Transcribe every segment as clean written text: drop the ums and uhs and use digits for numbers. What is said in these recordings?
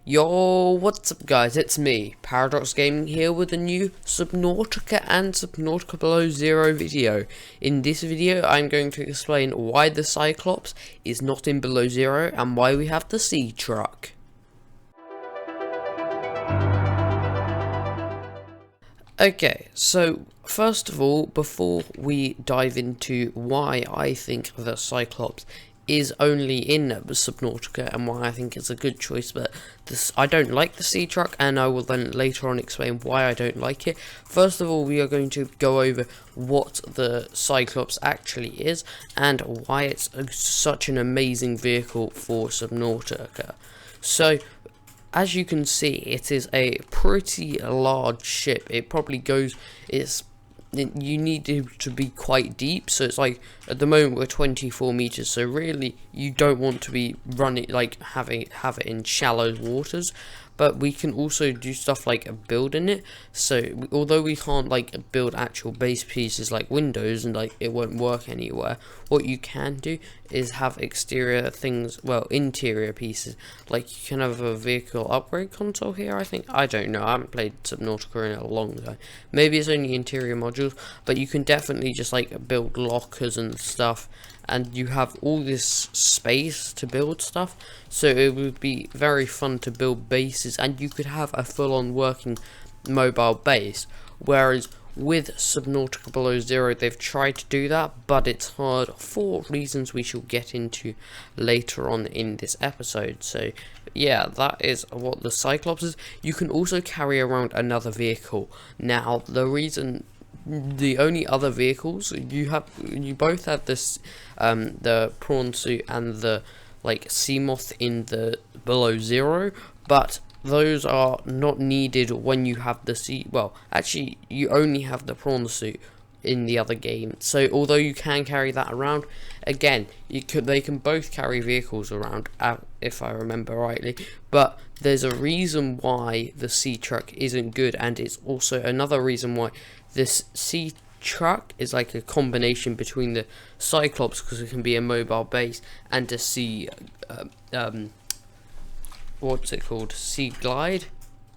Yo, what's up guys, it's me, Paradox Gaming here with a new Subnautica and Subnautica Below Zero video. In this video, I'm going to explain why the Cyclops is not in Below Zero and why we have the sea truck. Okay, so first of all, before we dive into why I think the Cyclops is only in Subnautica and why I think it's a good choice, but I don't like the sea truck, and I will then later on explain why I don't like it. First of all, we are going to go over what the Cyclops actually is and why it's such an amazing vehicle for Subnautica. So, as you can see, it is a pretty large ship. It probably goes, you need it to be quite deep, so it's like at the moment we're 24 meters, so really you don't want to be running like have it in shallow waters. But we can also do stuff like building it, so although we can't like build actual base pieces like windows and like it won't work anywhere, what you can do is have exterior things, well, interior pieces, like you can have a vehicle upgrade console here. I don't know, I haven't played Subnautica in a long time, maybe it's only interior modules, but you can definitely just like build lockers and stuff, and you have all this space to build stuff, so it would be very fun to build bases, and you could have a full-on working mobile base. Whereas with Subnautica Below Zero, they've tried to do that, but it's hard for reasons we shall get into later on in this episode. So yeah, that is what the Cyclops is. You can also carry around another vehicle. Now, the only other vehicles you both have this the prawn suit and the like sea moth in the Below Zero, but those are not needed when you have the sea. Well, actually, you only have the prawn suit in the other game. So although you can carry that around, again, they can both carry vehicles around, if I remember rightly. But there's a reason why the sea truck isn't good, and it's also another reason why this sea truck is like a combination between the Cyclops, because it can be a mobile base, and a sea what's it called? Sea glide?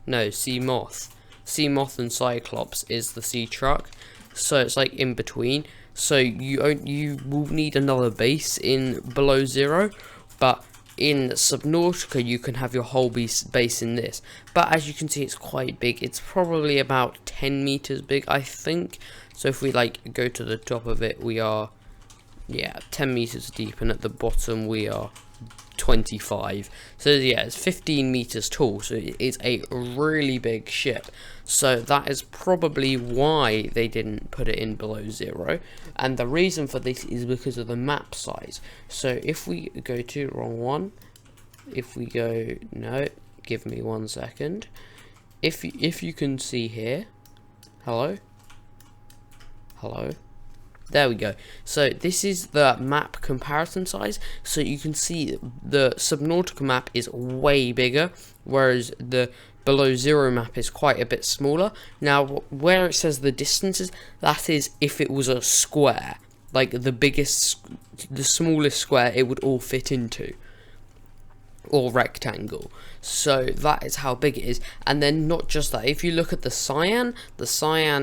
No, sea moth. Sea moth and Cyclops is the sea truck. So it's like in between. So you will need another base in Below Zero, but in Subnautica you can have your whole base in this. But as you can see, it's quite big. It's probably about 10 meters big, I think. So if we like go to the top of it, we are 10 meters deep, and at the bottom we are 25. So yeah, it's 15 meters tall, so it's a really big ship. So that is probably why they didn't put it in Below Zero, and the reason for this is because of the map size. So if we go to wrong one, if we go, no, give me 1 second. If you can see here, hello, there we go. So this is the map comparison size. So you can see the Subnautica map is way bigger, whereas the Below Zero map is quite a bit smaller. Now, where it says the distances, that is if it was a square, like the smallest square it would all fit into, or rectangle. So that is how big it is. And then not just that, if you look at the cyan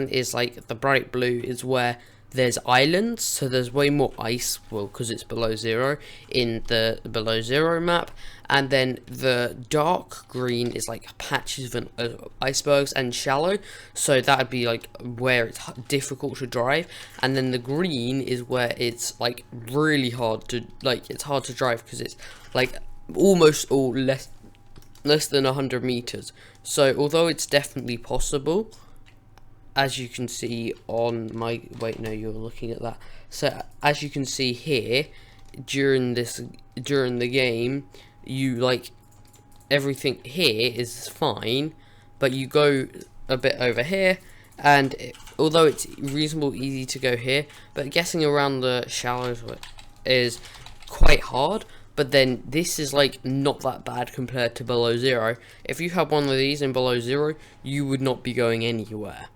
is like the bright blue is where there's islands, so there's way more ice, well, because it's Below Zero in the Below Zero map. And then the dark green is like patches of icebergs and shallow, so that would be like where it's difficult to drive. And then the green is where it's like really hard to, like, it's hard to drive because it's like almost all less than 100 meters. So although it's definitely possible, as you can see on my, wait, no, you're looking at that. So as you can see here, during the game, you like everything here is fine, but you go a bit over here, and although it's reasonably easy to go here, but getting around the shallows is quite hard. But then this is like not that bad compared to Below Zero. If you had one of these in Below Zero, you would not be going anywhere.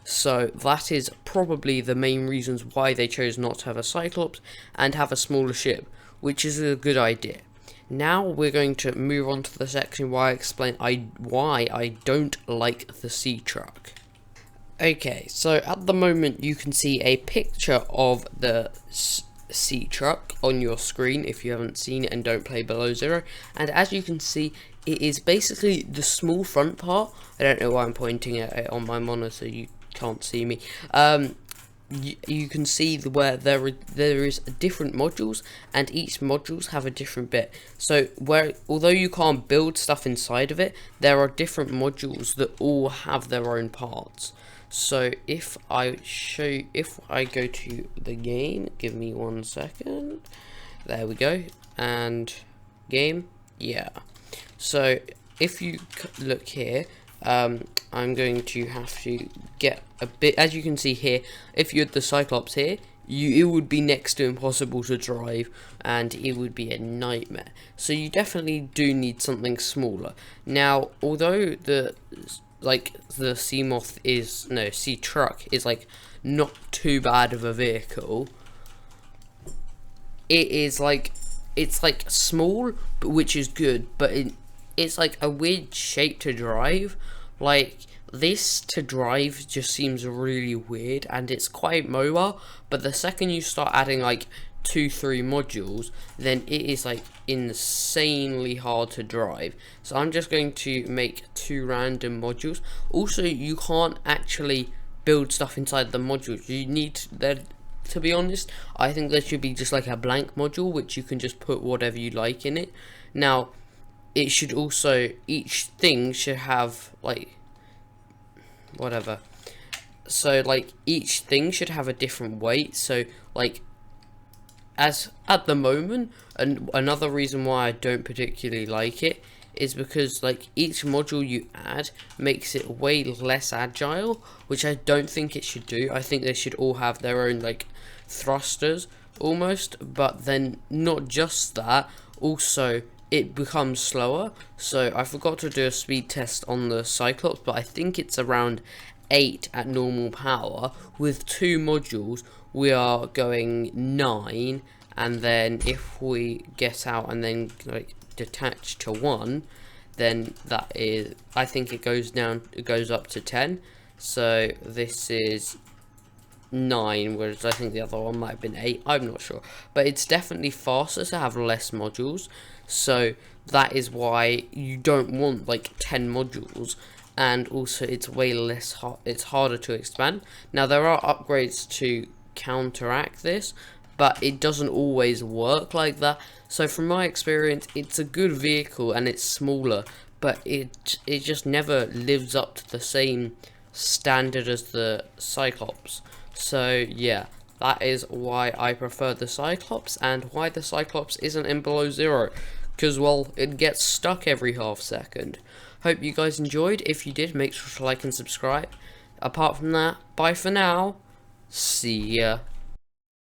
So that is probably the main reasons why they chose not to have a Cyclops and have a smaller ship, which is a good idea. now we're going to move on to the section where I explain why I don't like the sea truck. Okay, so at the moment you can see a picture of the sea truck on your screen if you haven't seen it and don't play Below Zero, and as you can see, it is basically the small front part. I don't know why I'm pointing at it on my monitor, you can't see me. You can see where there is different modules, and each modules have a different bit. So although you can't build stuff inside of it, there are different modules that all have their own parts. So if I go to the game, give me 1 second. There we go, and game, yeah. So if you look here, I'm going to have to get a bit, as you can see here, if you had the Cyclops here, it would be next to impossible to drive, and it would be a nightmare. So you definitely do need something smaller. Now, although the sea truck is like not too bad of a vehicle, it's like small, but which is good, but it's like a weird shape to drive. Like, this to drive just seems really weird, and it's quite mobile, but the second you start adding like 2-3 modules, then it is like insanely hard to drive. So I'm just going to make 2 random modules. Also, you can't actually build stuff inside the modules. You need to be honest, I think there should be just like a blank module which you can just put whatever you like in it. Now, it should also, each thing should have like whatever. So like each thing should have a different weight. So like, as at the moment, and another reason why I don't particularly like it is because like each module you add makes it way less agile, which I don't think it should do. I think they should all have their own like thrusters almost, but then not just that, also it becomes slower. So I forgot to do a speed test on the Cyclops, but I think it's around 8 at normal power. With 2 modules we are going 9, and then if we get out and then like detach to 1, then that is, I think it goes up to 10. So this is 9, whereas I think the other one might have been 8, I'm not sure, but it's definitely faster to have less modules. So that is why you don't want like 10 modules, and also it's way less it's harder to expand. Now, there are upgrades to counteract this, but it doesn't always work like that. So from my experience, it's a good vehicle and it's smaller, but it just never lives up to the same standard as the Cyclops. So yeah, that is why I prefer the Cyclops, and why the Cyclops isn't in Below Zero, because, well, it gets stuck every half second. Hope you guys enjoyed. If you did, make sure to like and subscribe. Apart from that, bye for now. See ya.